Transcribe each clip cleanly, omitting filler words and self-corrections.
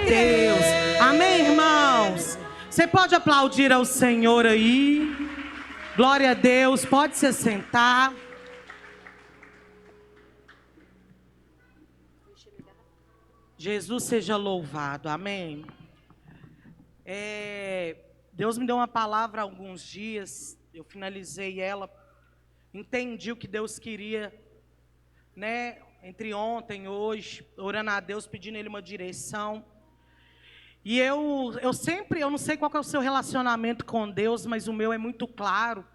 Deus. Amém, irmãos? Você pode aplaudir ao Senhor aí. Glória a Deus. Pode se sentar. Jesus seja louvado. Amém. Deus me deu uma palavra há alguns dias. Eu finalizei ela. Entendi o que Deus queria, né? Entre ontem e hoje, orando a Deus, pedindo Ele uma direção. E eu não sei qual que é o seu relacionamento com Deus, mas o meu é muito claro.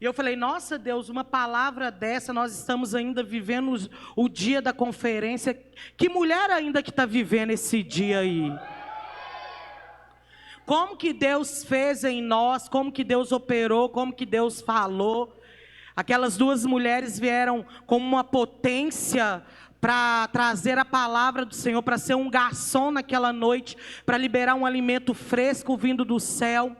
E eu falei, nossa Deus, uma palavra dessa, nós estamos ainda vivendo o dia da conferência. Que mulher ainda que está vivendo esse dia aí? Como que Deus fez em nós, como que Deus operou, como que Deus falou. Aquelas duas mulheres vieram como uma potência para trazer a palavra do Senhor, para ser um garçom naquela noite, para liberar um alimento fresco vindo do céu.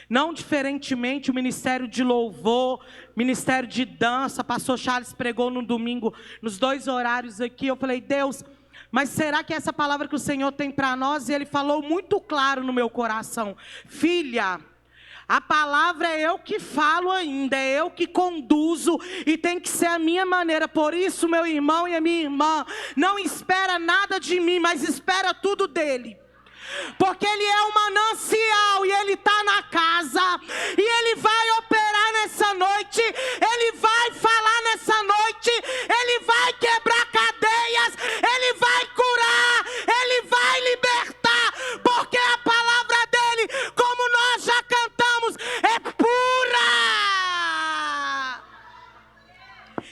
Não diferentemente o ministério de louvor, ministério de dança, pastor Charles pregou no domingo, nos 2 horários aqui. Eu falei, Deus, mas será que essa palavra que o Senhor tem para nós? E Ele falou muito claro no meu coração, filha, a palavra é eu que falo ainda, é eu que conduzo e tem que ser a minha maneira. Por isso, meu irmão e a minha irmã, não espera nada de mim, mas espera tudo dEle. Porque Ele é um manancial e Ele está na casa. E Ele vai operar nessa noite, Ele vai falar nessa noite, Ele vai quebrar cadeias, Ele vai curar, Ele vai libertar. Porque a palavra dEle, como nós já cantamos, é pura.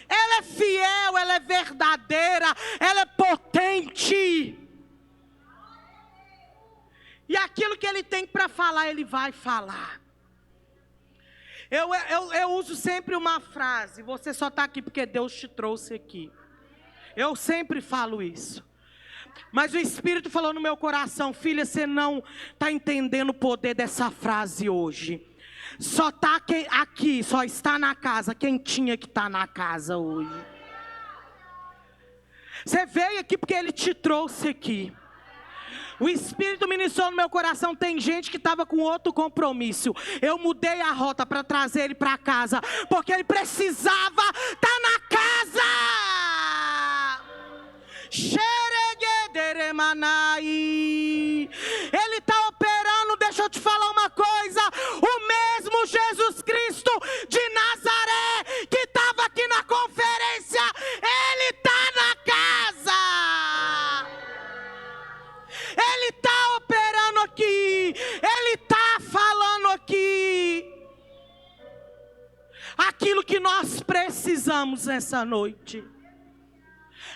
Ela é fiel, ela é verdadeira, ela é potente. E aquilo que Ele tem para falar, Ele vai falar. Eu uso sempre uma frase, você só está aqui porque Deus te trouxe aqui. Eu sempre falo isso. Mas o Espírito falou no meu coração, filha, você não está entendendo o poder dessa frase hoje. Só está aqui, só está na casa quem tinha que estar na casa hoje. Você veio aqui porque Ele te trouxe aqui. O Espírito ministrou no meu coração. Tem gente que estava com outro compromisso. Eu mudei a rota para trazer ele para casa, porque ele precisava estar na casa. Ele está operando. Deixa eu te falar uma coisa. O mesmo Jesus Cristo de Nazaré que estava aqui na conferência, Ele está na casa. Ele está operando aqui, Ele está falando aqui. Aquilo que nós precisamos nessa noite,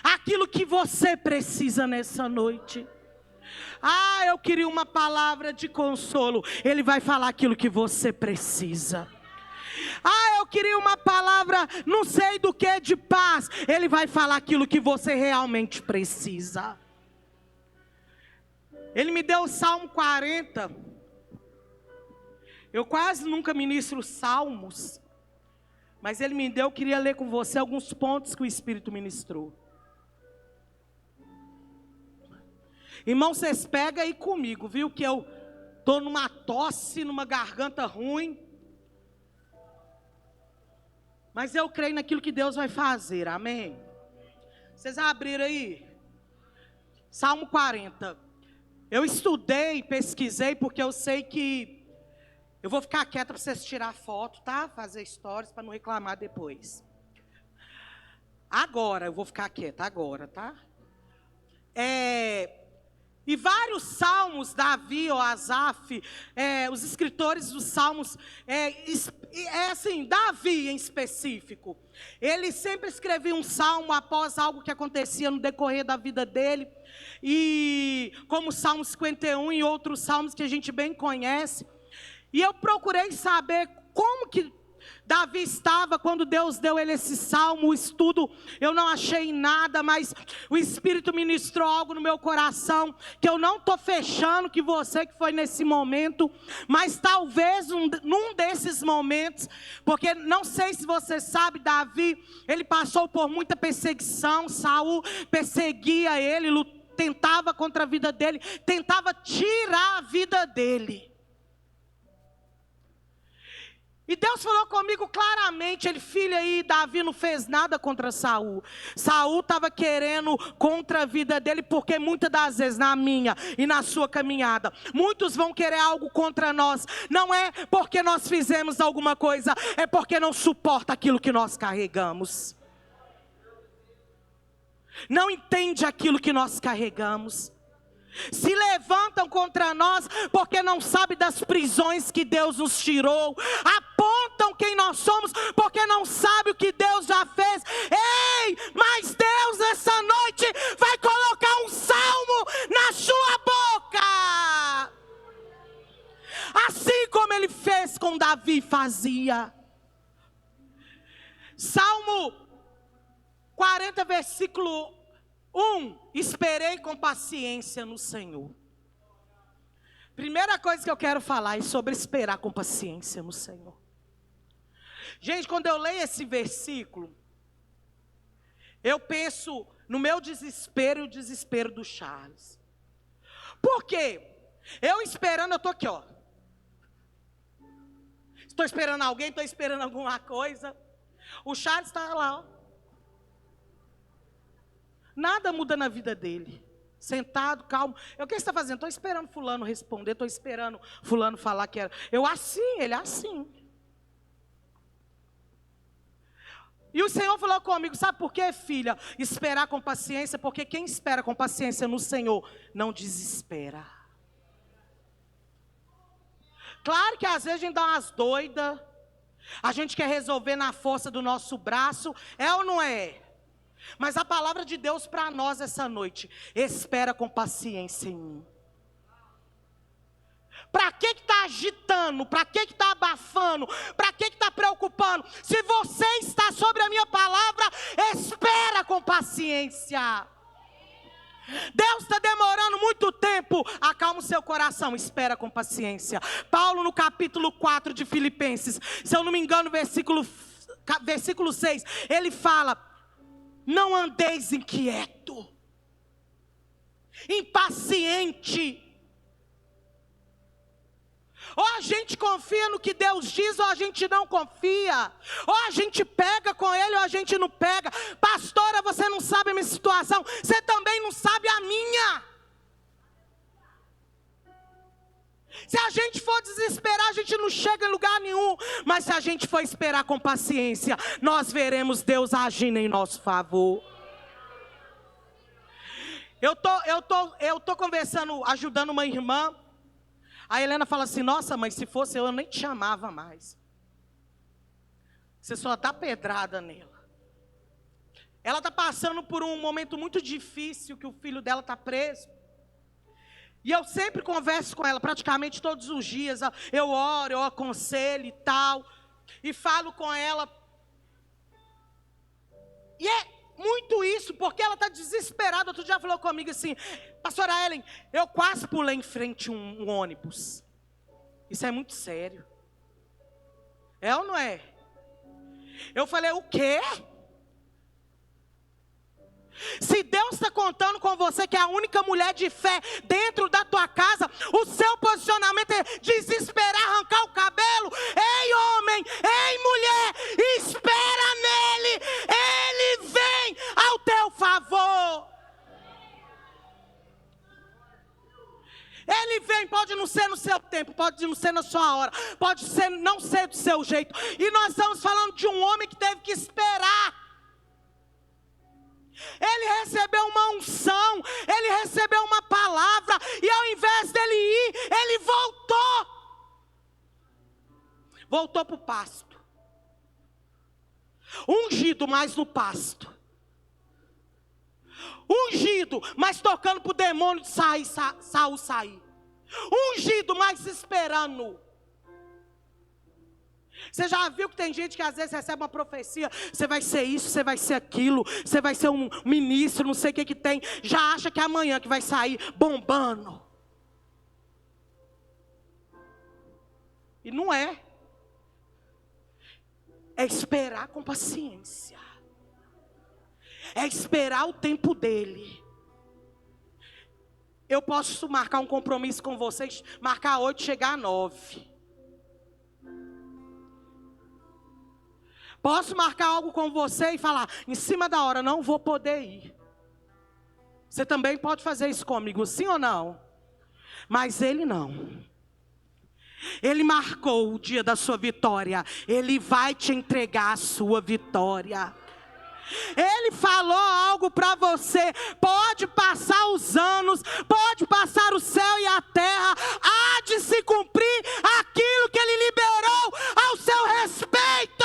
aquilo que você precisa nessa noite. Eu queria uma palavra de consolo. Ele vai falar aquilo que você precisa. Eu queria uma palavra, não sei do que, de paz. Ele vai falar aquilo que você realmente precisa. Ele me deu o Salmo 40. Eu quase nunca ministro salmos, mas Ele me deu, eu queria ler com você alguns pontos que o Espírito ministrou. Irmão, vocês pegam aí comigo, viu? Que eu estou numa tosse, numa garganta ruim. Mas eu creio naquilo que Deus vai fazer, amém? Vocês abriram aí? Salmo 40. Eu estudei, pesquisei, porque eu sei que eu vou ficar quieta para vocês tirar foto, tá? Fazer stories para não reclamar depois. Agora, eu vou ficar quieta, agora, tá? E vários salmos, Davi ou Asaf, os escritores dos salmos, assim, Davi em específico, ele sempre escrevia um salmo após algo que acontecia no decorrer da vida dele, e como o Salmo 51 e outros salmos que a gente bem conhece. E eu procurei saber como que Davi estava quando Deus deu ele esse salmo. O estudo, eu não achei nada, mas o Espírito ministrou algo no meu coração, que eu não estou fechando que você que foi nesse momento, mas talvez num desses momentos, porque não sei se você sabe, Davi, ele passou por muita perseguição. Saul perseguia ele, tentava contra a vida dele, tentava tirar a vida dele. E Deus falou comigo claramente, ele, filho aí, Davi não fez nada contra Saul. Saul estava querendo contra a vida dele, porque muitas das vezes, na minha e na sua caminhada, muitos vão querer algo contra nós. Não é porque nós fizemos alguma coisa, é porque não suporta aquilo que nós carregamos. Não entende aquilo que nós carregamos. Se levantam contra nós porque não sabem das prisões que Deus nos tirou. Apontam quem nós somos porque não sabem o que Deus já fez. Ei, mas Deus essa noite vai colocar um salmo na sua boca. Assim como ele fez com Davi, fazia. Salmo 40, versículo 1, esperei com paciência no Senhor. Primeira coisa que eu quero falar é sobre esperar com paciência no Senhor. Gente, quando eu leio esse versículo, eu penso no meu desespero e o desespero do Charles. Por quê? Eu esperando, eu estou aqui, ó. Estou esperando alguém, estou esperando alguma coisa. O Charles está lá, ó. Nada muda na vida dele. Sentado, calmo. O que você está fazendo? Estou esperando fulano responder. Estou esperando fulano falar que era. Eu assim, ele assim. E o Senhor falou comigo, sabe por quê, filha? Esperar com paciência, porque quem espera com paciência no Senhor, não desespera. Claro que às vezes a gente dá umas doidas. A gente quer resolver na força do nosso braço. É ou não é? Mas a palavra de Deus para nós essa noite, espera com paciência em mim. Para que está agitando? Para que está abafando? Para que está preocupando? Se você está sobre a minha palavra, espera com paciência. Deus está demorando muito tempo, acalma o seu coração, espera com paciência. Paulo no capítulo 4 de Filipenses, se eu não me engano, versículo 6, ele fala: não andeis inquieto, impaciente. Ou a gente confia no que Deus diz, ou a gente não confia. Ou a gente pega com Ele, ou a gente não pega. Pastora, você não sabe a minha situação, você também não sabe a minha. Se a gente for desesperar, a gente não chega em lugar nenhum. Mas se a gente for esperar com paciência, nós veremos Deus agindo em nosso favor. Eu tô conversando, ajudando uma irmã. A Helena fala assim: nossa mãe, se fosse eu nem te chamava mais. Você só dá pedrada nela. Ela está passando por um momento muito difícil, que o filho dela está preso. E eu sempre converso com ela, praticamente todos os dias. Eu oro, eu aconselho e tal. E falo com ela. E é muito isso, porque ela está desesperada. Outro dia falou comigo assim: pastora Ellen, eu quase pulei em frente um ônibus. Isso é muito sério. É ou não é? Eu falei: o quê? Se Deus está contando com você que é a única mulher de fé dentro da tua casa, o seu posicionamento é desesperar, arrancar o cabelo. Ei homem, ei mulher, espera nele, ele vem ao teu favor. Ele vem, pode não ser no seu tempo, pode não ser na sua hora, pode ser, não ser do seu jeito. E nós estamos falando de um homem que teve que esperar. Ele recebeu uma unção, ele recebeu uma palavra, e ao invés dele ir, ele voltou para o pasto. Ungido, mas no pasto. Ungido, mas tocando para o demônio de Saul sair. Ungido, mas esperando. Você já viu que tem gente que às vezes recebe uma profecia: você vai ser isso, você vai ser aquilo, você vai ser um ministro, não sei o que tem. Já acha que é amanhã que vai sair bombando. E não é. É esperar com paciência. É esperar o tempo dele. Eu posso marcar um compromisso com vocês, marcar 8, chegar a 9. Posso marcar algo com você e falar, em cima da hora, não vou poder ir. Você também pode fazer isso comigo, sim ou não? Mas ele não. Ele marcou o dia da sua vitória. Ele vai te entregar a sua vitória. Ele falou algo para você. Pode passar os anos, pode passar o céu e a terra, há de se cumprir aquilo que ele liberou ao seu respeito.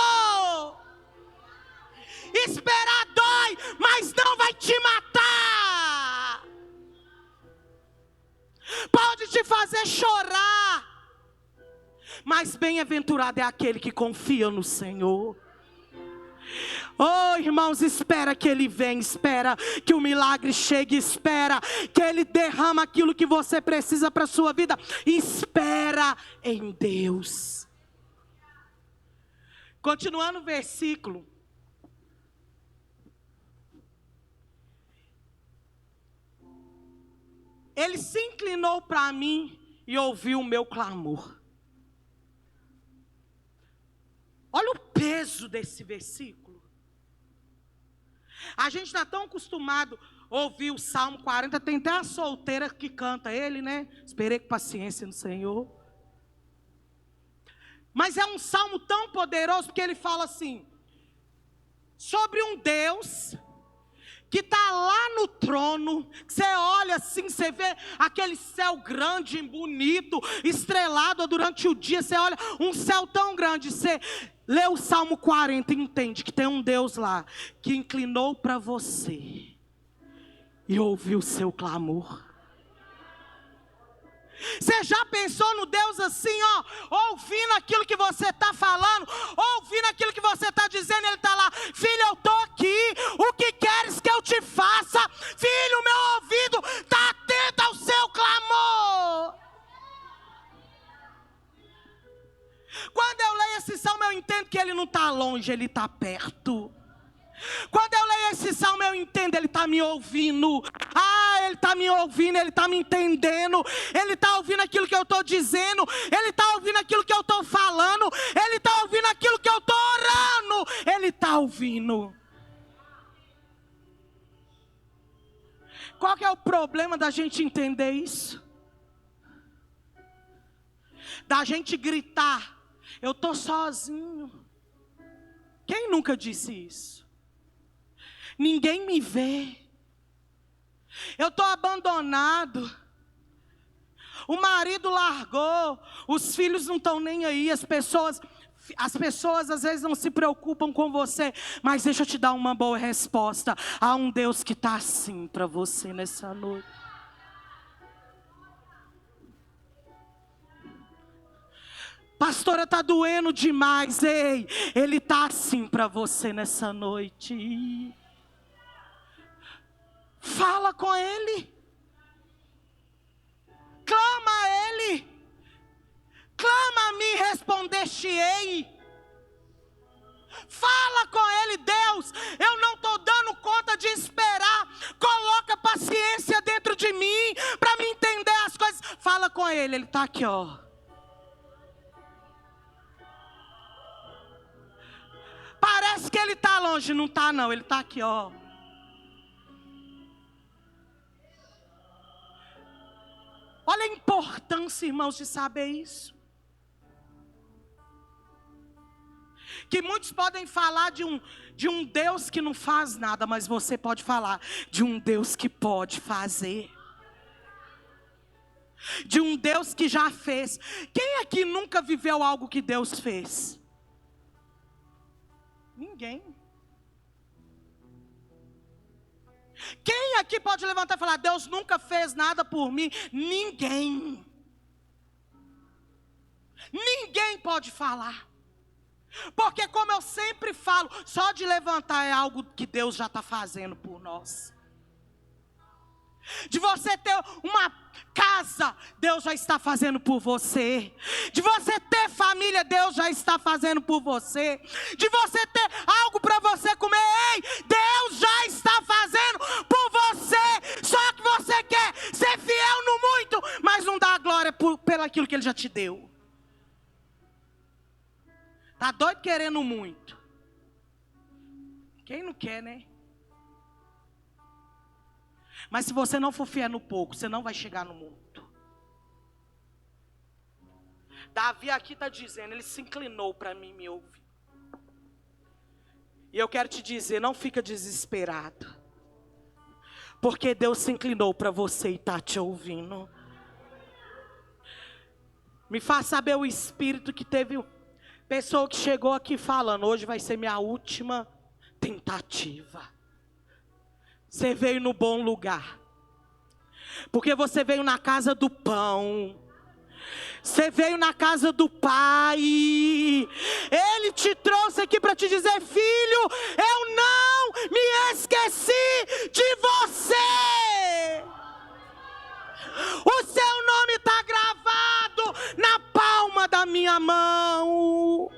Esperar dói, mas não vai te matar. Pode te fazer chorar, mas bem-aventurado é aquele que confia no Senhor. Oh, irmãos, espera que Ele venha, espera que o milagre chegue, espera que Ele derrama aquilo que você precisa para a sua vida. Espera em Deus. Continuando o versículo. Ele se inclinou para mim e ouviu o meu clamor. Olha o peso desse versículo. A gente está tão acostumado a ouvir o Salmo 40, tem até a solteira que canta ele, né? Esperei com paciência no Senhor. Mas é um salmo tão poderoso porque ele fala assim, sobre um Deus que está lá no trono, que você olha assim, você vê aquele céu grande, bonito, estrelado durante o dia, você olha um céu tão grande, você lê o Salmo 40 e entende que tem um Deus lá, que inclinou para você, e ouviu o seu clamor. Você já pensou no Deus assim, ó, ouvindo aquilo que você está falando, ouvindo aquilo que você está dizendo, Ele está lá, filho, eu estou aqui, o que queres que eu te faça? Filho, meu ouvido está atento ao seu clamor. Quando eu leio esse salmo, eu entendo que Ele não está longe, Ele está perto. Quando eu leio esse salmo, eu entendo, Ele está me ouvindo. Ele está me ouvindo, Ele está me entendendo. Ele está ouvindo aquilo que eu estou dizendo. Ele está ouvindo aquilo que eu estou falando. Ele está ouvindo aquilo que eu estou orando. Ele está ouvindo. Qual que é o problema da gente entender isso? Da gente gritar, eu estou sozinho. Quem nunca disse isso? Ninguém me vê. Eu estou abandonado. O marido largou. Os filhos não estão nem aí. As pessoas às vezes não se preocupam com você. Mas deixa eu te dar uma boa resposta. Há um Deus que está assim para você nessa noite. Pastora, está doendo demais. Ei, Ele está assim para você nessa noite. Fala com Ele. Clama a Ele. Clama a mim, responder-te-ei. Fala com Ele, Deus, eu não estou dando conta de esperar. Coloca paciência dentro de mim, para me entender as coisas. Fala com Ele, Ele está aqui, ó. Parece que Ele está longe, não está não, Ele está aqui, ó. Olha a importância, irmãos, de saber isso. Que muitos podem falar de um Deus que não faz nada, mas você pode falar de um Deus que pode fazer. De um Deus que já fez. Quem aqui nunca viveu algo que Deus fez? Ninguém. Quem aqui pode levantar e falar, Deus nunca fez nada por mim? Ninguém. Ninguém pode falar. Porque como eu sempre falo, só de levantar é algo que Deus já está fazendo por nós. De você ter uma casa, Deus já está fazendo por você. De você ter família, Deus já está fazendo por você. De você ter algo para você comer, ei, Deus já está fazendo por você. Só que você quer ser fiel aquilo que Ele já te deu. Tá doido querendo muito? Quem não quer, né? Mas se você não for fiel no pouco, você não vai chegar no muito. Davi aqui está dizendo, ele se inclinou para mim me ouvir. E eu quero te dizer, não fica desesperado. Porque Deus se inclinou para você e está te ouvindo. Me faz saber o espírito que teve pessoa que chegou aqui falando, hoje vai ser minha última tentativa. Você veio no bom lugar. Porque você veio na casa do pão. Você veio na casa do Pai. Ele te trouxe aqui para te dizer, filho, eu não me esqueci de você. O seu nome está gravado na palma da minha mão.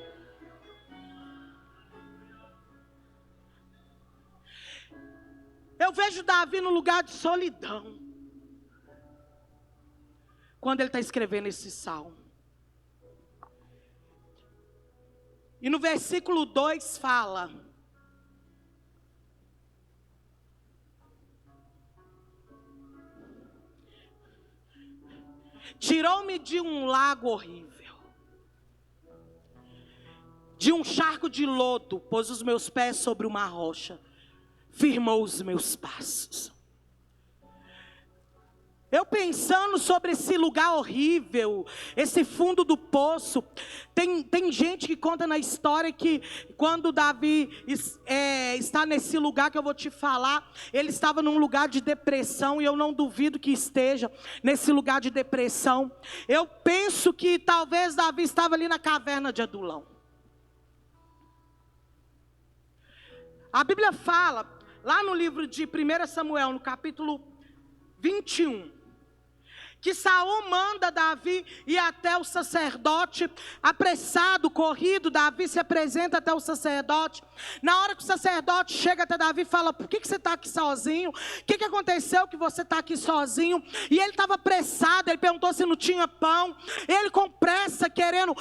Eu vejo Davi no lugar de solidão, quando ele está escrevendo esse salmo. E no versículo 2 fala: tirou-me de um lago horrível, de um charco de lodo, pôs os meus pés sobre uma rocha, firmou os meus passos. Eu pensando sobre esse lugar horrível, esse fundo do poço, tem gente que conta na história que quando Davi está nesse lugar que eu vou te falar, ele estava num lugar de depressão, e eu não duvido que esteja nesse lugar de depressão. Eu penso que talvez Davi estava ali na caverna de Adulão. A Bíblia fala, lá no livro de 1 Samuel, no capítulo 21, que Saul manda Davi ir até o sacerdote, apressado, corrido. Davi se apresenta até o sacerdote. Na hora que o sacerdote chega até Davi e fala, por que você está aqui sozinho? O que aconteceu que você está aqui sozinho? E ele estava apressado, ele perguntou se não tinha pão. Ele com pressa, querendo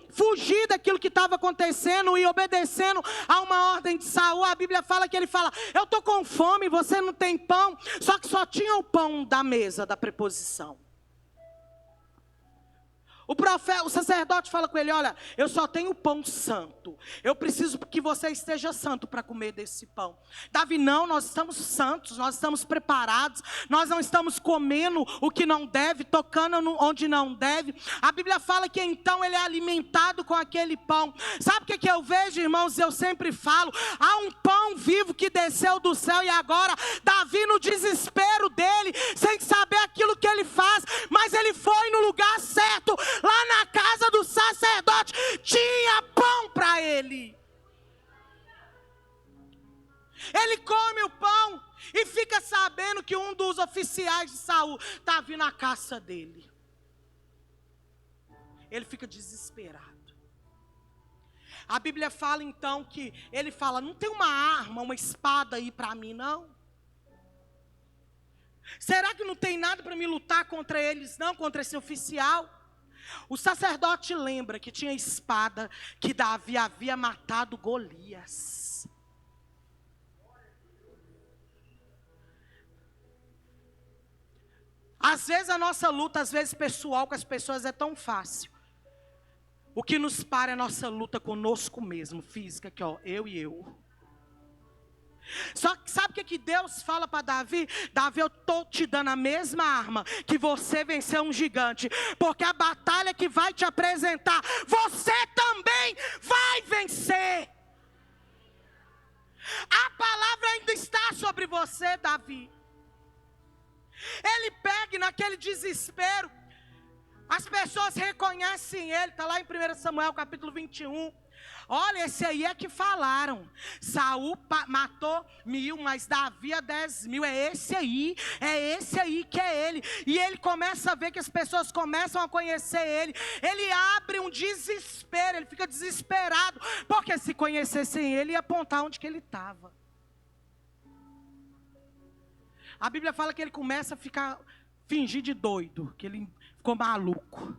fugir daquilo que estava acontecendo e obedecendo a uma ordem de Saul. A Bíblia fala que ele fala, eu estou com fome, você não tem pão. Só que só tinha o pão da mesa, da preposição. O sacerdote fala com ele, olha, eu só tenho pão santo. Eu preciso que você esteja santo para comer desse pão. Davi, não, nós estamos santos, nós estamos preparados. Nós não estamos comendo o que não deve, tocando onde não deve. A Bíblia fala que então ele é alimentado com aquele pão. Sabe o que eu vejo, irmãos? Eu sempre falo, há um pão vivo que desceu do céu. E agora, Davi no desespero dele, sem saber aquilo que ele faz, mas ele foi no lugar certo. Lá na casa do sacerdote tinha pão para ele. Ele come o pão e fica sabendo que um dos oficiais de Saul está vindo à caça dele. Ele fica desesperado. A Bíblia fala então que ele fala, não tem uma arma, uma espada aí para mim não? Será que não tem nada para me lutar contra eles não, contra esse oficial? O sacerdote lembra que tinha espada, que Davi havia matado Golias. Às vezes a nossa luta, às vezes pessoal com as pessoas é tão fácil. O que nos para é a nossa luta conosco mesmo, física, que ó, eu e eu. Só que sabe o que Deus fala para Davi? Davi, eu estou te dando a mesma arma que você venceu um gigante. Porque a batalha que vai te apresentar, você também vai vencer. A palavra ainda está sobre você, Davi. Ele pega naquele desespero. As pessoas reconhecem ele. Está lá em 1 Samuel capítulo 21. Olha, esse aí é que falaram. Saul matou 1000, mas Davi a 10.000. É esse aí que é ele. E ele começa a ver que as pessoas começam a conhecer ele. Ele abre um desespero, ele fica desesperado. Porque se conhecessem ele, ia apontar onde que ele estava. A Bíblia fala que ele começa a ficar fingir de doido, que ele ficou maluco.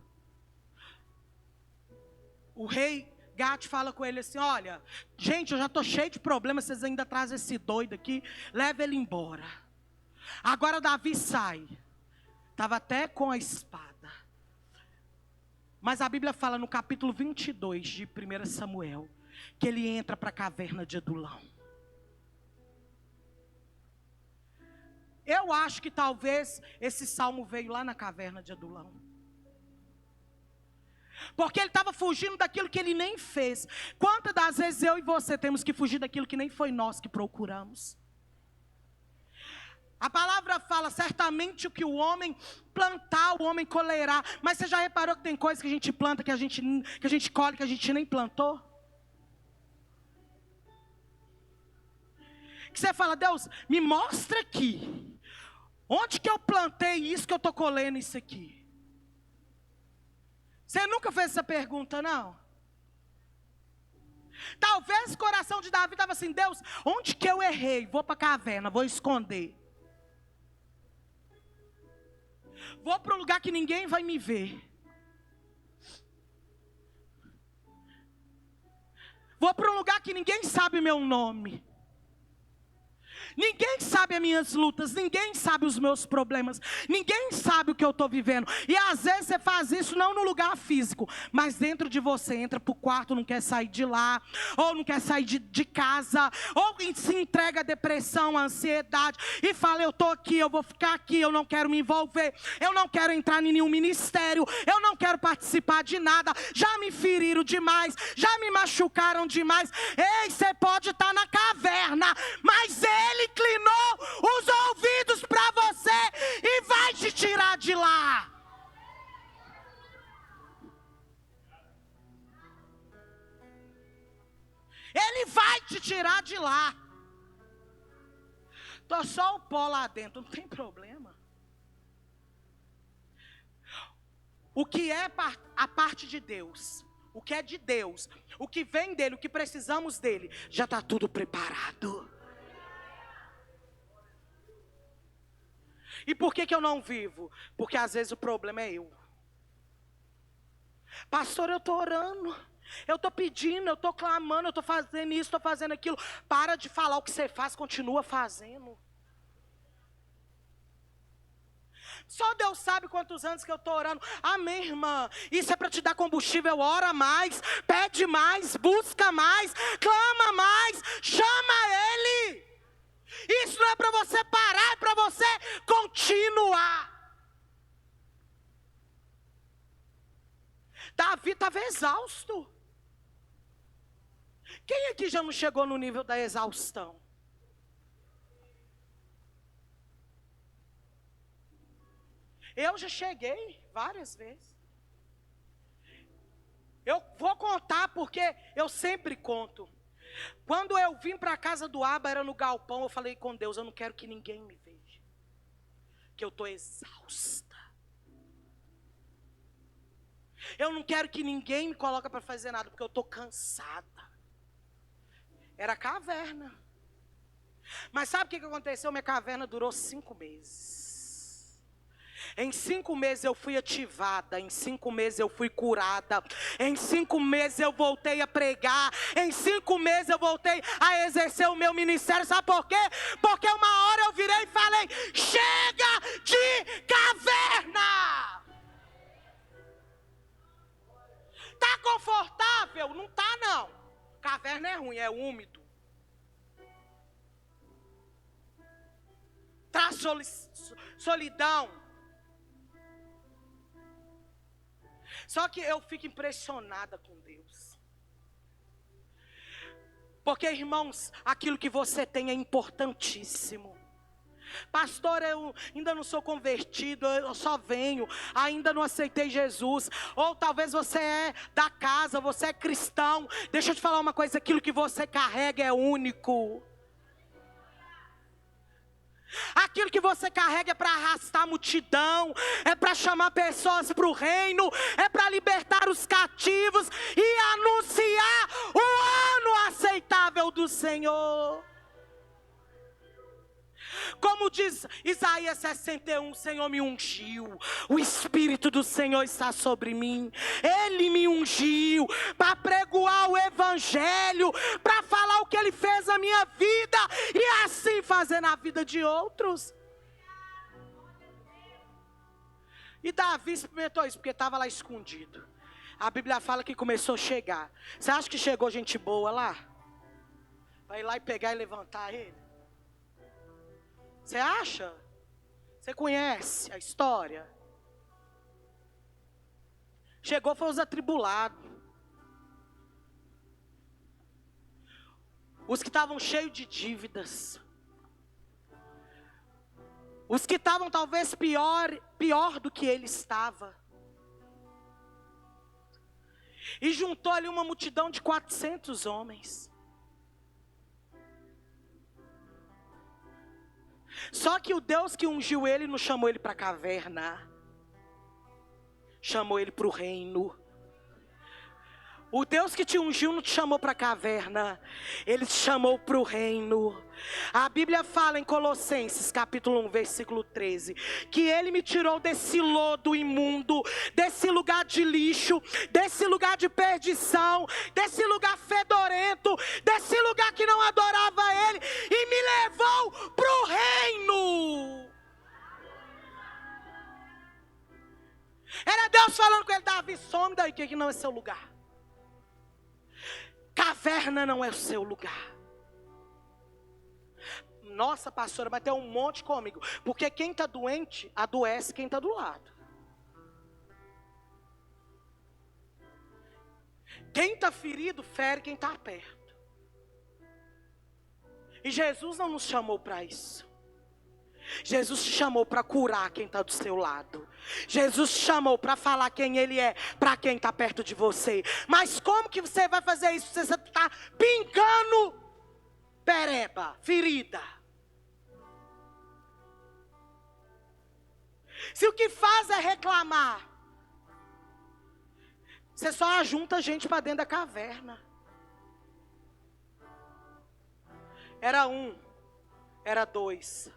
O rei Gate fala com ele assim: olha, gente, eu já estou cheio de problemas, vocês ainda trazem esse doido aqui, leva ele embora. Agora Davi sai, estava até com a espada. Mas a Bíblia fala no capítulo 22 de 1 Samuel, que ele entra para a caverna de Adulão. Eu acho que talvez esse salmo veio lá na caverna de Adulão. Porque ele estava fugindo daquilo que ele nem fez. Quantas das vezes eu e você temos que fugir daquilo que nem foi nós que procuramos? A palavra fala, certamente o que o homem plantar, o homem colherá. Mas você já reparou que tem coisas que a gente planta, que a gente colhe, que a gente nem plantou? Que você fala: Deus, me mostra aqui. Onde que eu plantei isso que eu estou colhendo isso aqui? Você nunca fez essa pergunta, não? Talvez o coração de Davi estava assim: Deus, onde que eu errei? Vou para a caverna, vou esconder. Vou para um lugar que ninguém vai me ver. Vou para um lugar que ninguém sabe meu nome. Ninguém sabe as minhas lutas, ninguém sabe os meus problemas, ninguém sabe o que eu estou vivendo. E às vezes você faz isso não no lugar físico, mas dentro de você. Entra para o quarto, não quer sair de lá, ou não quer sair de casa, ou se entrega à depressão, à ansiedade, e fala: eu estou aqui, eu vou ficar aqui, eu não quero me envolver, eu não quero entrar em nenhum ministério, eu não quero participar de nada, já me feriram demais, já me machucaram demais. Ei, você pode estar na caverna, mas Ele inclinou os ouvidos para você e vai te tirar de lá. Ele vai te tirar de lá. Tô só o pó lá dentro, não tem problema. O que é a parte de Deus, o que é de Deus, o que vem dele, o que precisamos dele, já está tudo preparado. E por que eu não vivo? Porque às vezes o problema é eu. Pastor, eu estou orando, eu estou pedindo, eu estou clamando, eu estou fazendo isso, estou fazendo aquilo. Para de falar o que você faz, continua fazendo. Só Deus sabe quantos anos que eu estou orando. Amém, irmã? Isso é para te dar combustível. Ora mais, pede mais, busca mais, clama mais, chama Ele. Isso não é para você parar, é para você continuar. Davi estava exausto. Quem aqui já não chegou no nível da exaustão? Eu já cheguei várias vezes. Eu vou contar porque eu sempre conto. Quando eu vim para a casa do Aba, era no galpão, eu falei com Deus: eu não quero que ninguém me veja, que eu estou exausta. Eu não quero que ninguém me coloque para fazer nada, porque eu estou cansada. Era caverna. Mas sabe o que aconteceu? Minha caverna durou 5 meses. Em 5 meses eu fui ativada, em 5 meses eu fui curada, em 5 meses eu voltei a pregar, em 5 meses eu voltei a exercer o meu ministério. Sabe por quê? Porque uma hora eu virei e falei: chega de caverna! Tá confortável? Não tá não. Caverna é ruim, é úmido. Traz solidão. Só que eu fico impressionada com Deus. Porque, irmãos, aquilo que você tem é importantíssimo. Pastor, eu ainda não sou convertido, eu só venho, ainda não aceitei Jesus. Ou talvez você é da casa, você é cristão. Deixa eu te falar uma coisa: aquilo que você carrega é único. Aquilo que você carrega é para arrastar a multidão, é para chamar pessoas para o reino, é para libertar os cativos e anunciar o ano aceitável do Senhor. Como diz Isaías 61, o Senhor me ungiu. O Espírito do Senhor está sobre mim. Ele me ungiu para pregoar o Evangelho, para falar o que Ele fez na minha vida e assim fazer na vida de outros. E Davi experimentou isso, porque estava lá escondido. A Bíblia fala que começou a chegar. Você acha que chegou gente boa lá? Vai lá e pegar e levantar ele? Você acha? Você conhece a história? Chegou foi os atribulados. Os que estavam cheios de dívidas. Os que estavam talvez pior do que ele estava. E juntou ali uma multidão de 400 homens. Só que o Deus que ungiu ele não chamou ele para a caverna. Chamou ele para o reino. O Deus que te ungiu não te chamou para a caverna. Ele te chamou para o reino. A Bíblia fala em Colossenses capítulo 1, versículo 13, que Ele me tirou desse lodo imundo, desse lugar de lixo, desse lugar de perdição, desse lugar fedorento, desse lugar que não adorava Ele, e me levou para o reino. Era Deus falando com ele: Davi, some daí, que aqui não é seu lugar. Caverna não é o seu lugar. Nossa, pastora, vai ter um monte comigo. Porque quem está doente, adoece quem está do lado. Quem está ferido, fere quem está perto. E Jesus não nos chamou para isso. Jesus te chamou para curar quem está do seu lado. Jesus te chamou para falar quem Ele é para quem está perto de você. Mas como que você vai fazer isso? Você está pingando pereba, ferida. Se o que faz é reclamar, você só ajunta gente para dentro da caverna. Era um, era dois,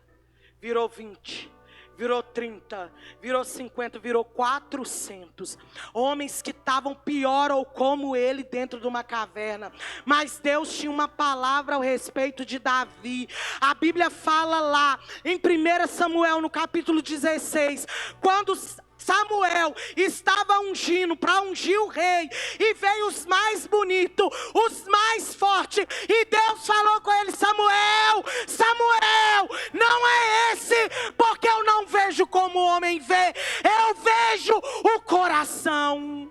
virou 20, virou 30, virou 50, virou 400. Homens que estavam pior ou como ele dentro de uma caverna. Mas Deus tinha uma palavra ao respeito de Davi. A Bíblia fala lá em 1 Samuel no capítulo 16, quando Samuel estava ungindo para ungir o rei, e veio os mais bonitos, os mais fortes, e Deus falou com ele: Samuel, Samuel, não é esse, porque eu não vejo como o homem vê, eu vejo o coração.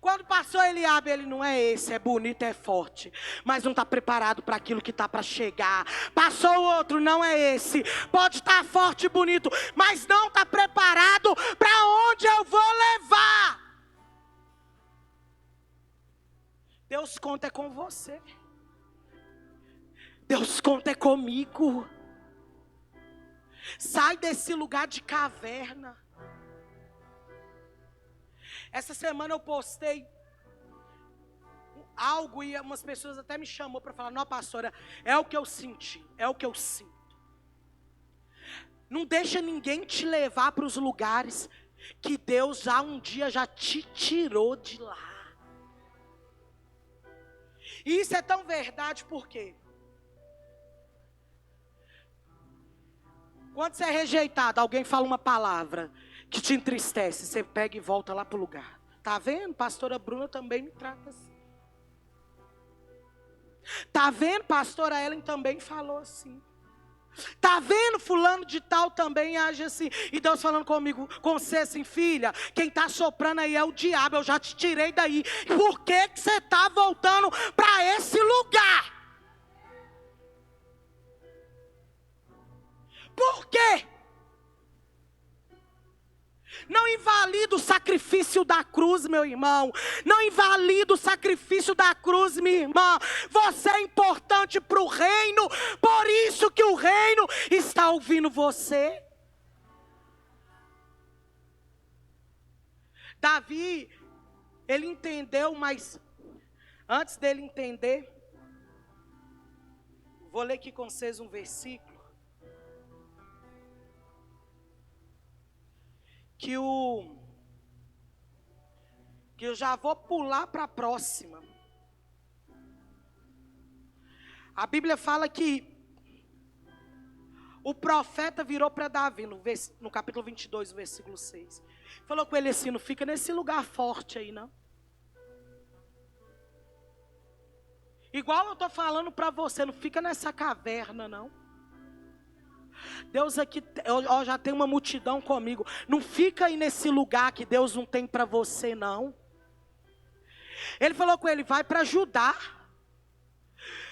Quando passou Eliabe, ele: não é esse, é bonito, é forte, mas não está preparado para aquilo que está para chegar. Passou o outro: não é esse, pode estar forte e bonito, mas não está preparado para onde eu vou levar. Deus conta é com você. Deus conta é comigo. Sai desse lugar de caverna. Essa semana eu postei algo e umas pessoas até me chamou para falar: não, pastora, é o que eu senti, é o que eu sinto. Não deixa ninguém te levar para os lugares que Deus já um dia já te tirou de lá. E isso é tão verdade porque quando você é rejeitado, alguém fala uma palavra que te entristece, você pega e volta lá para o lugar. Tá vendo? Pastora Bruna também me trata assim. Tá vendo? Pastora Ellen também falou assim. Tá vendo? Fulano de tal também age assim. E Deus falando comigo, com você assim: filha, quem tá soprando aí é o diabo, eu já te tirei daí. Por que que você tá voltando para esse lugar? Por quê? Não invalida o sacrifício da cruz, meu irmão. Não invalida o sacrifício da cruz, minha irmã. Você é importante para o reino. Por isso que o reino está ouvindo você. Davi, ele entendeu, mas antes dele entender, Vou ler aqui com vocês um versículo. Que eu já vou pular para a próxima. A Bíblia fala que o profeta virou para Davi, no capítulo 22, versículo 6. Falou com ele assim: não fica nesse lugar forte aí, não. Igual eu estou falando para você, não fica nessa caverna, não. Deus aqui, eu já tem uma multidão comigo. Não fica aí nesse lugar que Deus não tem para você, não. Ele falou com ele: vai para Judá.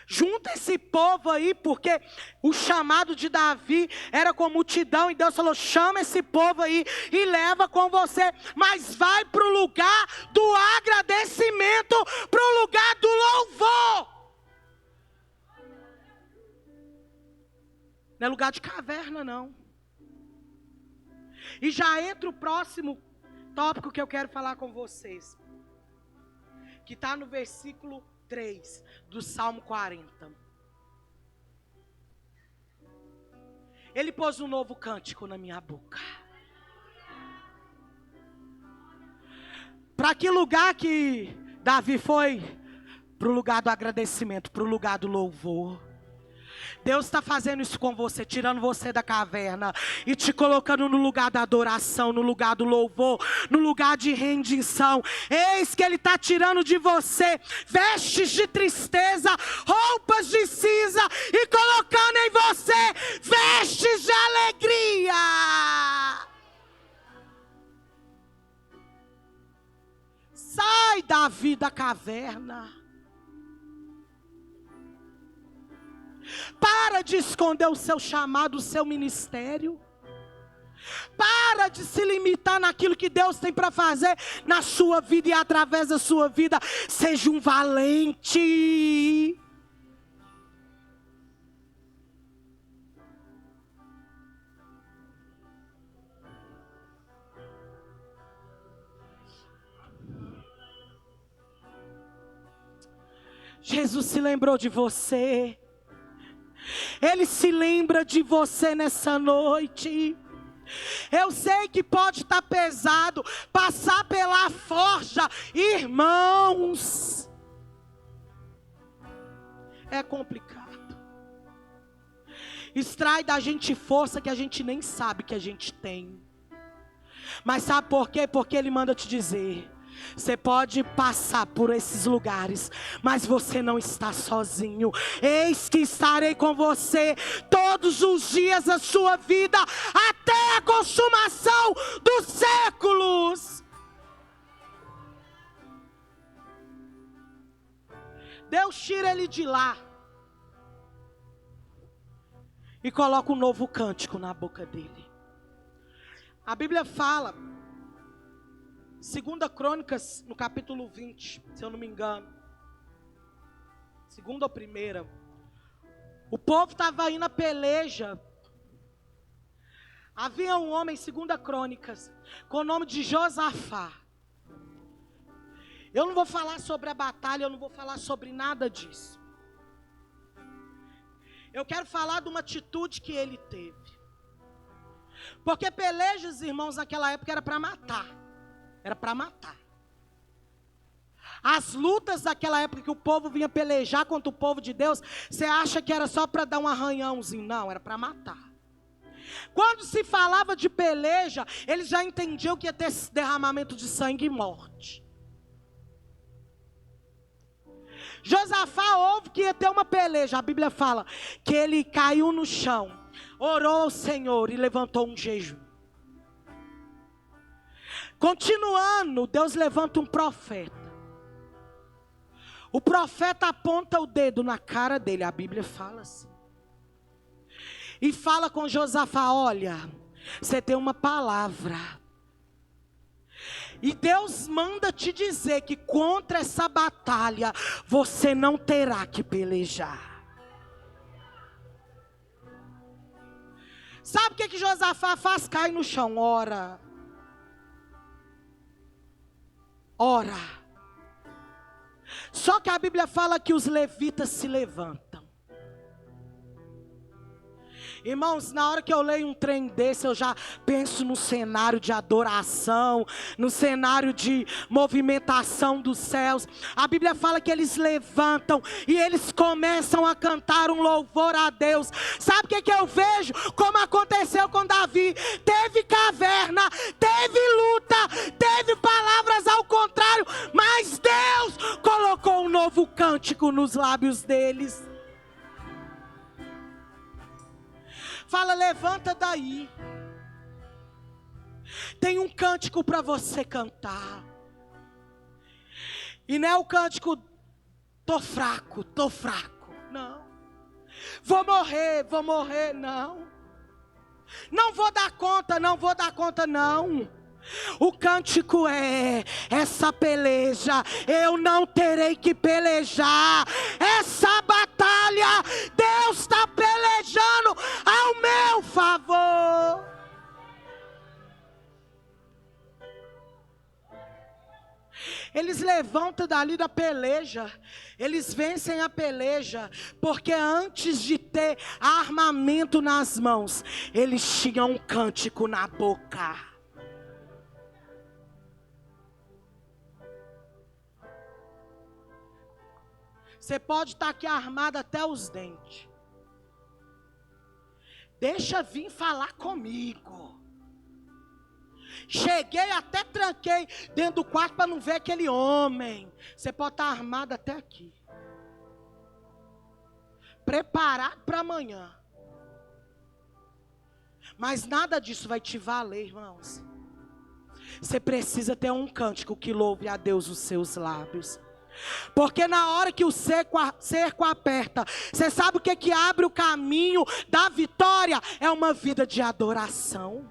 Junta esse povo aí, porque o chamado de Davi era com multidão. E Deus falou: chama esse povo aí e leva com você. Mas vai para o lugar do agradecimento, para o lugar do louvor. Não é lugar de caverna, não. E já entra o próximo tópico que eu quero falar com vocês, que está no versículo 3 do Salmo 40. Ele pôs um novo cântico na minha boca. Para que lugar que Davi foi? Para o lugar do agradecimento, para o lugar do louvor. Deus está fazendo isso com você, tirando você da caverna e te colocando no lugar da adoração, no lugar do louvor, no lugar de rendição. Eis que Ele está tirando de você vestes de tristeza, roupas de cinza e colocando em você vestes de alegria. Sai, Davi, da caverna. Para de esconder o seu chamado, o seu ministério. Para de se limitar naquilo que Deus tem para fazer na sua vida e através da sua vida. Seja um valente. Jesus se lembrou de você. Ele se lembra de você nessa noite. Eu sei que pode estar pesado passar pela forja, irmãos. É complicado. Extrai da gente força que a gente nem sabe que a gente tem. Mas sabe por quê? Porque Ele manda te dizer: você pode passar por esses lugares, mas você não está sozinho. Eis que estarei com você todos os dias da sua vida, até a consumação dos séculos. Deus tira ele de lá e coloca um novo cântico na boca dele. A Bíblia fala, 2 Crônicas, no capítulo 20, se eu não me engano. 2ª ou 1ª. O povo estava indo a peleja. Havia um homem, 2 Crônicas, com o nome de Josafá. Eu não vou falar sobre a batalha, eu não vou falar sobre nada disso. Eu quero falar de uma atitude que ele teve. Porque pelejas, irmãos, naquela época era para matar. Era para matar. As lutas daquela época que o povo vinha pelejar contra o povo de Deus, você acha que era só para dar um arranhãozinho? Não, era para matar. Quando se falava de peleja, eles já entendiam que ia ter derramamento de sangue e morte. Josafá ouve que ia ter uma peleja. A Bíblia fala que ele caiu no chão, orou ao Senhor e levantou um jejum. Continuando, Deus levanta um profeta. O profeta aponta o dedo na cara dele, a Bíblia fala assim. E fala com Josafá: olha, você tem uma palavra. E Deus manda te dizer que contra essa batalha, você não terá que pelejar. Sabe o que Josafá faz? Cai no chão, ora. Ora. Só que a Bíblia fala que os levitas se levantam. Irmãos, na hora que eu leio um trem desse, eu já penso no cenário de adoração, no cenário de movimentação dos céus. A Bíblia fala que eles levantam e eles começam a cantar um louvor a Deus. Sabe o que eu vejo? Como aconteceu com Davi. Teve caverna, teve luta, teve palavras ao contrário, mas Deus colocou um novo cântico nos lábios deles. Fala, levanta daí. Tem um cântico para você cantar. E não é o cântico, tô fraco, não. Vou morrer, não. Não vou dar conta, não. O cântico é: essa peleja eu não terei que pelejar. Essa batalha Deus está pelejando ao meu favor. Eles levantam dali da peleja, eles vencem a peleja, porque antes de ter armamento nas mãos, eles tinham um cântico na boca. Você pode estar aqui armado até os dentes. Deixa vir falar comigo. Cheguei, até tranquei dentro do quarto para não ver aquele homem. Você pode estar armado até aqui. Preparado para amanhã. Mas nada disso vai te valer, irmãos. Você precisa ter um cântico que louve a Deus os seus lábios. Porque na hora que o cerco aperta, você sabe o que abre o caminho da vitória? É uma vida de adoração.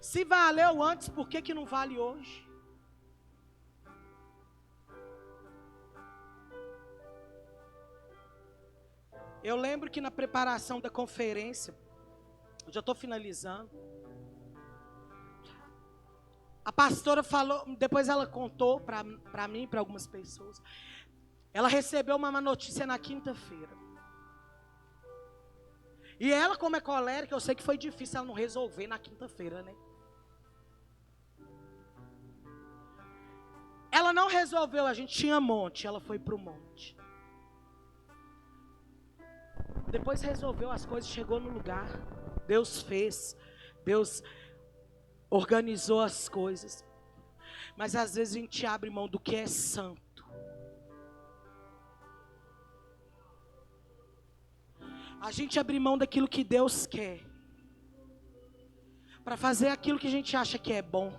Se valeu antes, por que não vale hoje? Eu lembro que na preparação da conferência, eu já estou finalizando, a pastora falou, depois ela contou para mim, para algumas pessoas. Ela recebeu uma má notícia na quinta-feira. E ela, como é colérica, eu sei que foi difícil ela não resolver na quinta-feira, né? Ela não resolveu, a gente tinha monte, ela foi para o monte. Depois resolveu as coisas, chegou no lugar. Deus fez, Deus organizou as coisas. Mas às vezes a gente abre mão do que é santo. A gente abre mão daquilo que Deus quer para fazer aquilo que a gente acha que é bom.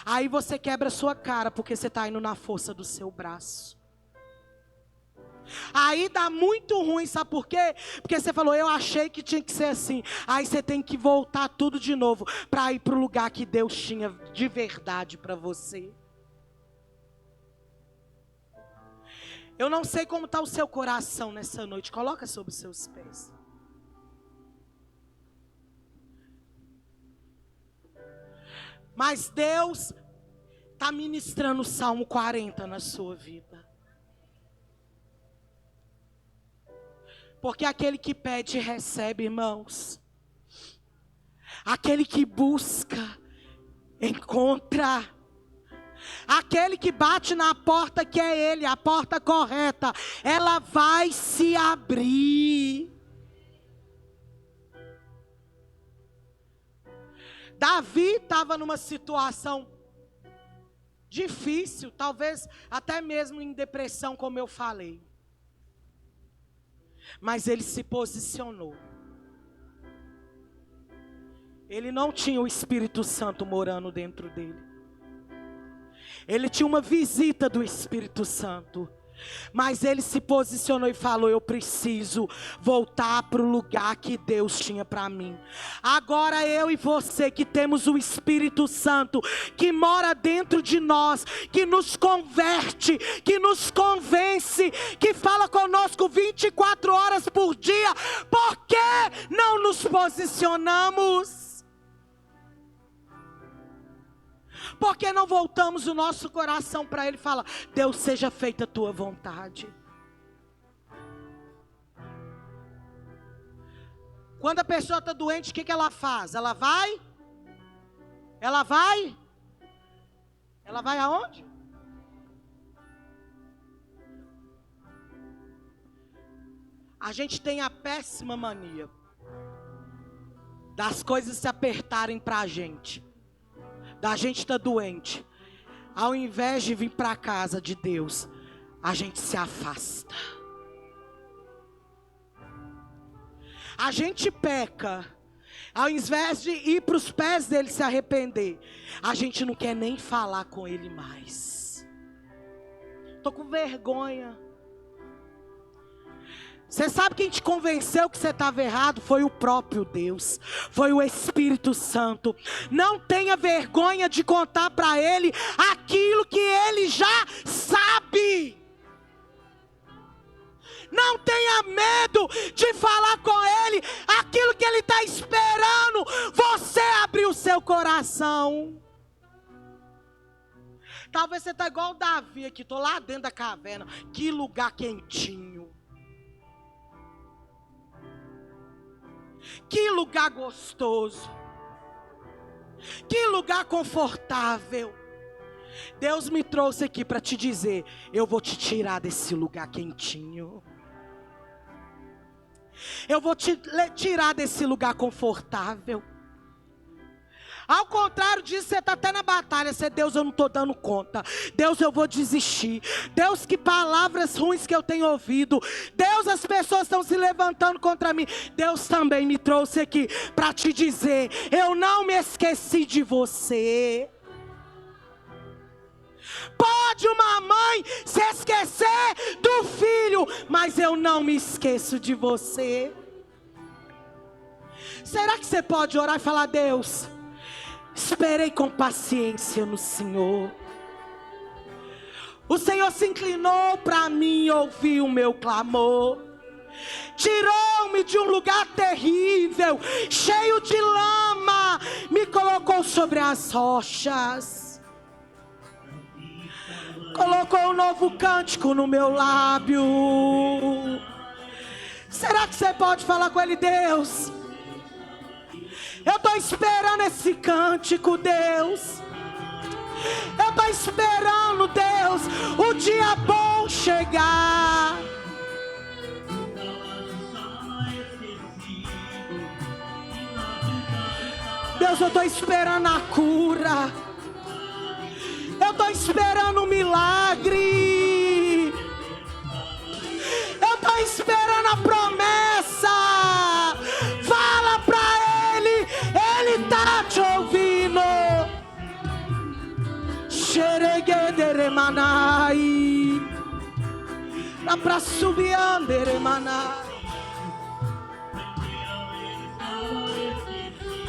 Aí você quebra a sua cara porque você está indo na força do seu braço. Aí dá muito ruim, sabe por quê? Porque você falou, eu achei que tinha que ser assim. Aí você tem que voltar tudo de novo para ir para o lugar que Deus tinha de verdade para você. Eu não sei como está o seu coração nessa noite. Coloca sobre os seus pés. Mas Deus está ministrando o Salmo 40 na sua vida. Porque aquele que pede, recebe, irmãos. Aquele que busca, encontra. Aquele que bate na porta que é Ele, a porta correta, ela vai se abrir. Davi estava numa situação difícil, talvez até mesmo em depressão, como eu falei. Mas ele se posicionou. Ele não tinha o Espírito Santo morando dentro dele. Ele tinha uma visita do Espírito Santo. Mas ele se posicionou e falou, eu preciso voltar para o lugar que Deus tinha para mim. Agora eu e você que temos o Espírito Santo, que mora dentro de nós, que nos converte, que nos convence, que fala conosco 24 horas por dia, por que não nos posicionamos? Por que não voltamos o nosso coração para Ele e fala, Deus, seja feita a tua vontade. Quando a pessoa está doente, o que ela faz? Ela vai? Ela vai? Ela vai aonde? A gente tem a péssima mania das coisas se apertarem para a gente. Da gente estar doente. Ao invés de vir para a casa de Deus, a gente se afasta. A gente peca. Ao invés de ir para os pés dele se arrepender, a gente não quer nem falar com ele mais. Estou com vergonha. Você sabe quem te convenceu que você estava errado? Foi o próprio Deus, foi o Espírito Santo. Não tenha vergonha de contar para Ele aquilo que Ele já sabe. Não tenha medo de falar com Ele aquilo que Ele está esperando você abrir o seu coração. Talvez você está igual o Davi aqui, estou lá dentro da caverna. Que lugar quentinho. Que lugar gostoso. Que lugar confortável. Deus me trouxe aqui para te dizer: eu vou te tirar desse lugar quentinho. Eu vou te tirar desse lugar confortável. Ao contrário disso, você está até na batalha. Você, Deus, eu não estou dando conta. Deus, eu vou desistir. Deus, que palavras ruins que eu tenho ouvido. Deus, as pessoas estão se levantando contra mim. Deus também me trouxe aqui para te dizer: eu não me esqueci de você. Pode uma mãe se esquecer do filho, mas eu não me esqueço de você. Será que você pode orar e falar: Deus, esperei com paciência no Senhor. O Senhor se inclinou para mim e ouviu o meu clamor. Tirou-me de um lugar terrível, cheio de lama, me colocou sobre as rochas. Colocou um novo cântico no meu lábio. Será que você pode falar com Ele: Deus, eu estou esperando esse cântico, Deus. Eu estou esperando, Deus, o dia bom chegar. Deus, eu estou esperando a cura. Eu estou esperando um milagre. Eu estou esperando a promessa. Fala para Ele, Ele está te ouvindo. Xereguederemanai, lá para subianderemanai.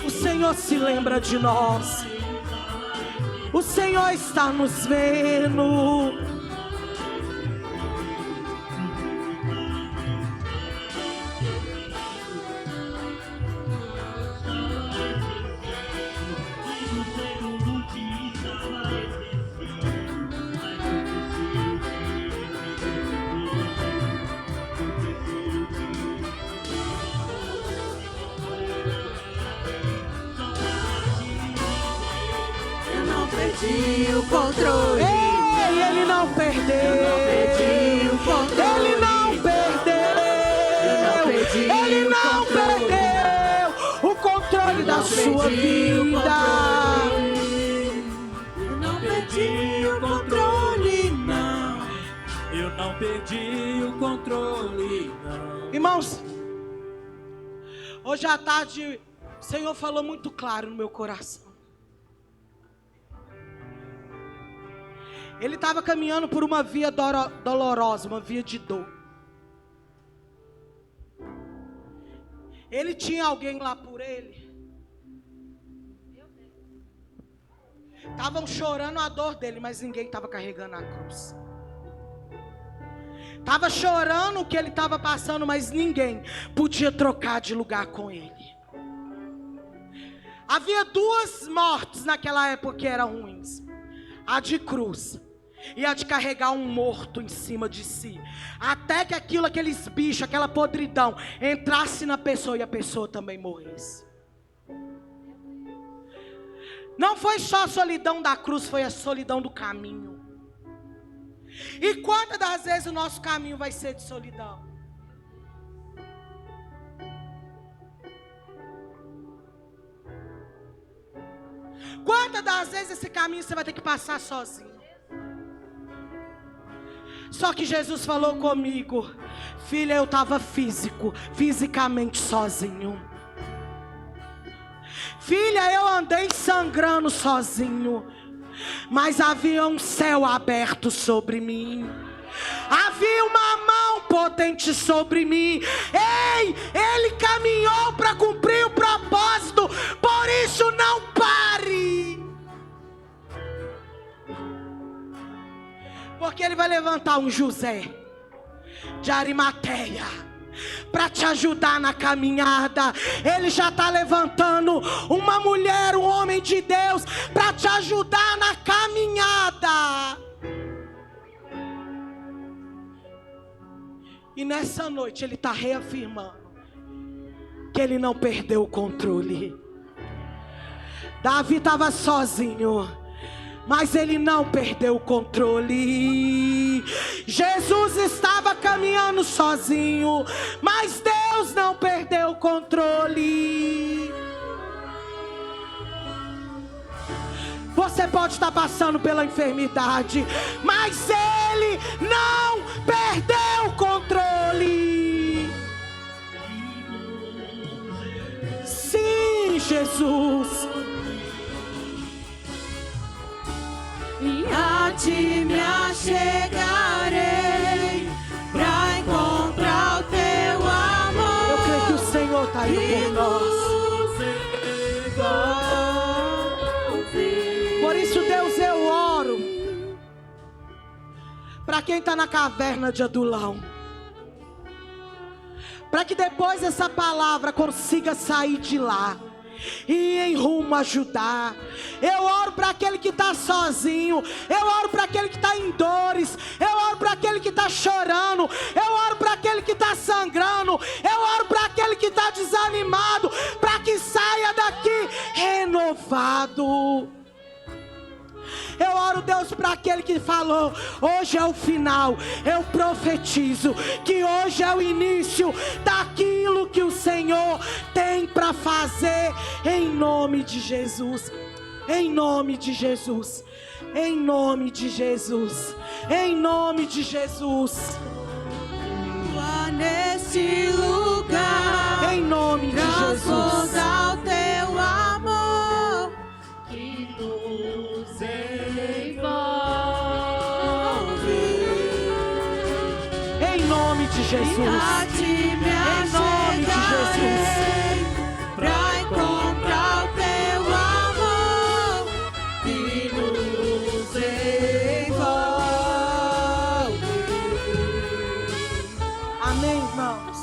O Senhor se lembra de nós. O Senhor está nos vendo. Perdi o controle. Ei, Ele não perdeu. Eu não perdi o controle. Ele não perdeu. Ele não perdeu o controle da sua vida. Eu não perdi o controle, não. Eu não perdi o controle, não. Irmãos, hoje à tarde o Senhor falou muito claro no meu coração. Ele estava caminhando por uma via dolorosa, uma via de dor. Ele tinha alguém lá por ele. Estavam chorando a dor dele, mas ninguém estava carregando a cruz. Estava chorando o que ele estava passando, mas ninguém podia trocar de lugar com ele. Havia duas mortes naquela época que eram ruins. A de cruz e a de carregar um morto em cima de si, até que aqueles bichos, aquela podridão entrasse na pessoa e a pessoa também morresse. Não foi só a solidão da cruz, foi a solidão do caminho. E quantas das vezes o nosso caminho vai ser de solidão? Quantas das vezes esse caminho você vai ter que passar sozinho? Só que Jesus falou comigo: filha, eu estava fisicamente sozinho. Filha, eu andei sangrando sozinho, mas havia um céu aberto sobre mim. Havia uma mão potente sobre mim. Ei, Ele caminhou para cumprir o propósito. Por isso não pare. Porque Ele vai levantar um José de Arimateia para te ajudar na caminhada. Ele já está levantando uma mulher, um homem de Deus para te ajudar na caminhada. E nessa noite Ele está reafirmando que Ele não perdeu o controle. Davi estava sozinho, mas ele não perdeu o controle. Jesus estava caminhando sozinho, mas Deus não perdeu o controle. Você pode estar passando pela enfermidade, mas Ele não perdeu o controle. Sim, Jesus. E a ti me achegarei pra encontrar o teu amor. Eu creio que o Senhor está aí por nós. Por isso, Deus, eu oro para quem está na caverna de Adulão, para que depois essa palavra consiga sair de lá e ir em rumo a Judá. Eu oro para aquele que está sozinho, eu oro para aquele que está em dores, eu oro para aquele que está chorando, eu oro para aquele que está sangrando, eu oro para aquele que está desanimado, para que saia daqui renovado. Eu oro, Deus, para aquele que falou: hoje é o final. Eu profetizo que hoje é o início daquilo que o Senhor tem para fazer, em nome de Jesus. Em nome de Jesus. Em nome de Jesus. Em nome de Jesus. Nesse lugar, em nome de Jesus. Ao teu amor que nos em nome de Jesus. Em nome de Jesus. Pra encontrar o teu amor que nos envolve. Amém, irmãos.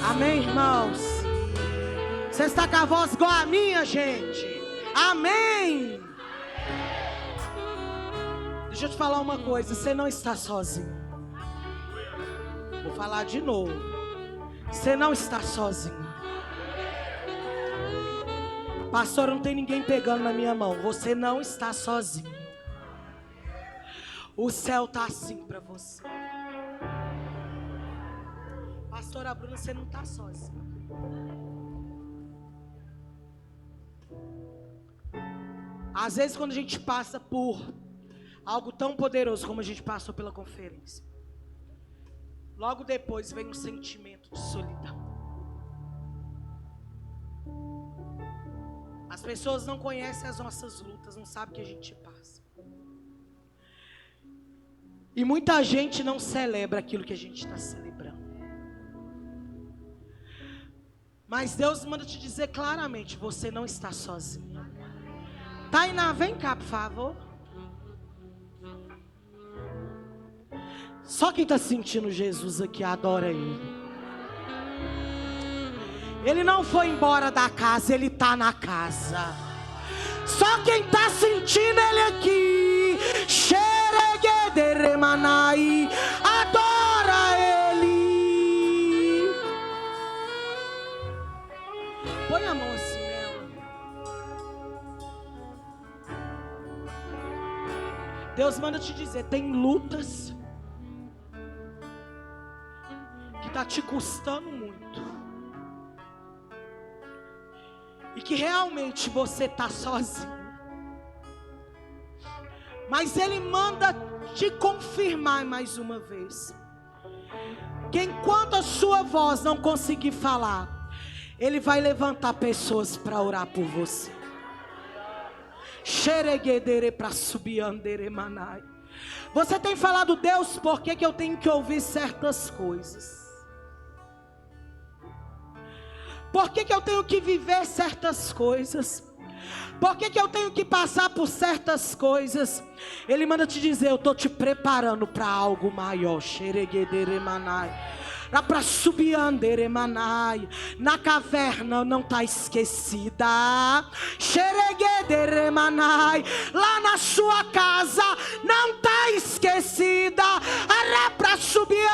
Amém, irmãos. Você está com a voz igual a minha, gente. Amém. Deixa eu te falar uma coisa, você não está sozinho. Vou falar de novo. Você não está sozinho. Pastor, não tem ninguém pegando na minha mão. Você não está sozinho. O céu está assim para você. Pastora Bruna, você não está sozinho. Às vezes quando a gente passa por algo tão poderoso como a gente passou pela conferência, logo depois vem um sentimento de solidão. As pessoas não conhecem as nossas lutas, não sabem o que a gente passa. E muita gente não celebra aquilo que a gente está celebrando. Mas Deus manda te dizer claramente: você não está sozinho. Tainá, vem cá, por favor. Só quem está sentindo Jesus aqui adora Ele. Ele não foi embora da casa, Ele está na casa. Só quem está sentindo Ele aqui, Xereguederemanai, adora Ele. Põe a mão assim nela. Deus manda te dizer, tem lutas que está te custando muito, e que realmente você está sozinho, mas Ele manda te confirmar mais uma vez, que enquanto a sua voz não conseguir falar, Ele vai levantar pessoas para orar por você. Xereguedere para subiandere manai. Você tem falado, Deus, por que eu tenho que ouvir certas coisas? Por que eu tenho que viver certas coisas? Por que eu tenho que passar por certas coisas? Ele manda te dizer, eu estou te preparando para algo maior. Para subir manai. Na caverna não está esquecida. Manai. Lá na sua casa não está esquecida. Para subir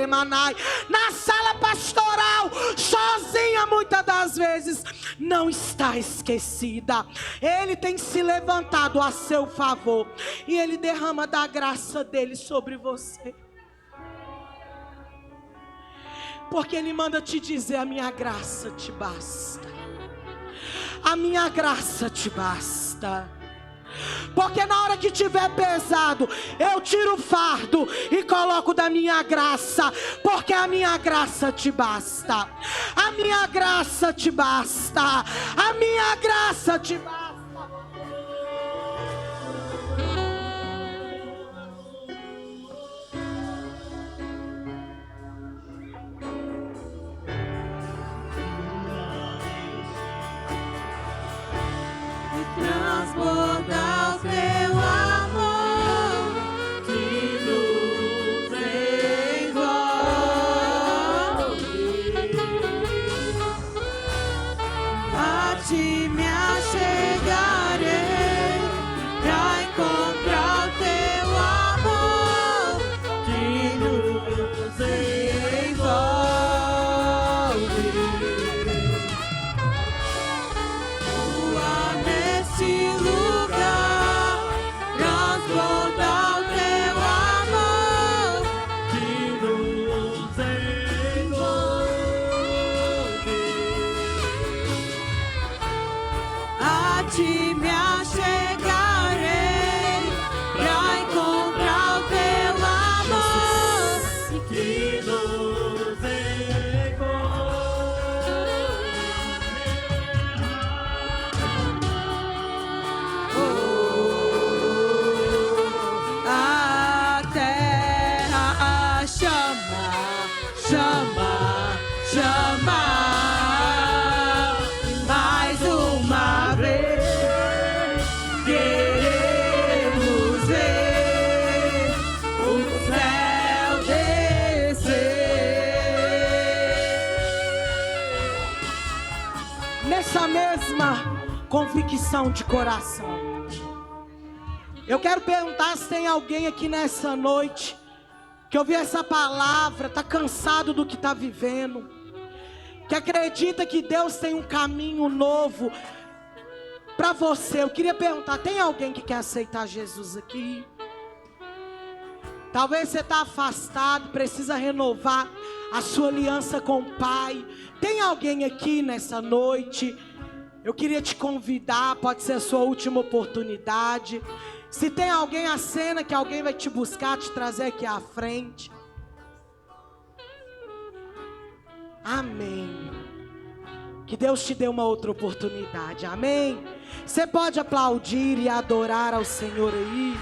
manai. Na sala pastoral, sozinha muitas das vezes, não está esquecida. Ele tem se levantado a seu favor, e Ele derrama da graça dele sobre você. Porque Ele manda te dizer, a minha graça te basta. A minha graça te basta. Porque na hora que tiver pesado, eu tiro o fardo e coloco da minha graça. Porque a minha graça te basta. A minha graça te basta. A minha graça te basta. Transbordar o teu amor que nos envolve. A ti me achegarei pra encontrar o teu amor que nos envolve. Nesse lugar, transbordar o teu amor que nos envolve. A ti me achegarei pra encontrar o teu amor que nos chama, mais uma vez, queremos ver o céu descer. Nessa mesma convicção de coração, eu quero perguntar se tem alguém aqui nessa noite que ouviu essa palavra, está cansado do que está vivendo, que acredita que Deus tem um caminho novo para você. Eu queria perguntar, tem alguém que quer aceitar Jesus aqui? Talvez você está afastado, precisa renovar a sua aliança com o Pai. Tem alguém aqui nessa noite? Eu queria te convidar, pode ser a sua última oportunidade. Se tem alguém, acena que alguém vai te buscar, te trazer aqui à frente. Amém. Que Deus te dê uma outra oportunidade. Amém. Você pode aplaudir e adorar ao Senhor aí.